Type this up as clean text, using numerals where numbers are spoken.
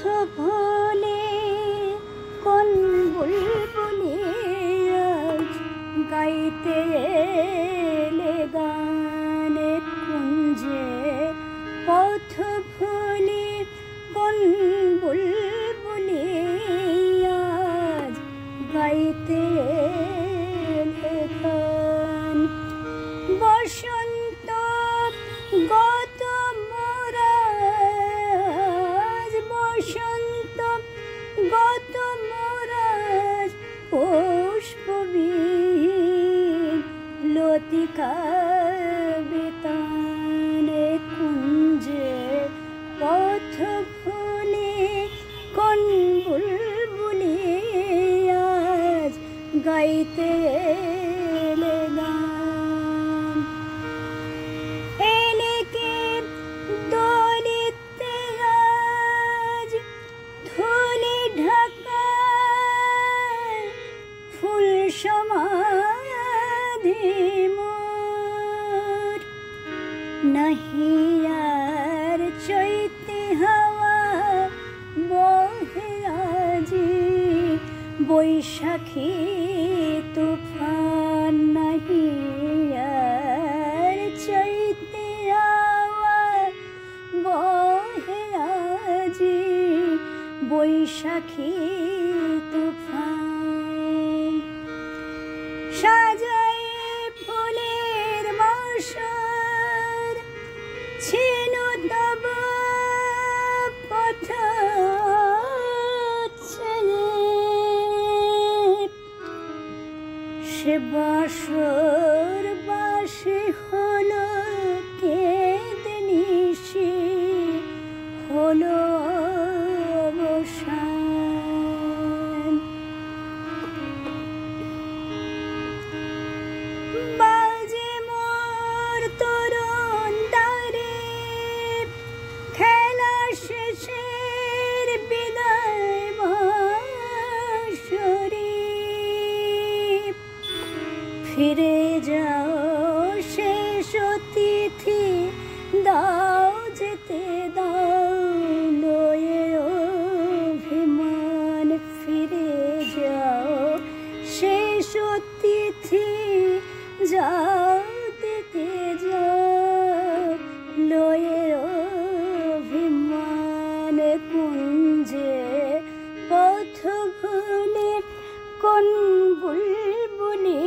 ভোলে কোন বুলবুলি আজ গাইতে এলে গানে কুঞ্জে পথ ভোলে কোন বুলবুলি আজ গাইতে এলে গান বসন্ত গত মোরাজ বসন্ত গত মোরাজ পুষ্পবীণ লতিকা বেতানে কুঞ্জে পথ ভুলে কোন বুলবুলি আজ গাইতে এলে গান এলে কে দোলিতে আজ ধুলি ঢাকা ফুল সমাধি মোর নাহি আর চৈতে হাওয়া বহে আজি বৈশাখী তুফান নাহি আর চৈতে হাওয়া বহে আজি বৈশাখী তুফান সাজায় ফুলের বাসর ছিল তব পথ সে বাসর বাসে হলো কেঁদে নিশি হলো অবসান বাজে মোর তরুণ দ্বারে খেলা শেষের বিদায় বাঁশরি ফিরে যাও শেষ অতিথি দাও যেতে দাও লয়ে অভিমান ফিরে যাও শেষ অতিথি যাও দিতে যাও লয়ে অভিমান কুঞ্জে পথ ভুলে কোন বুলবুলি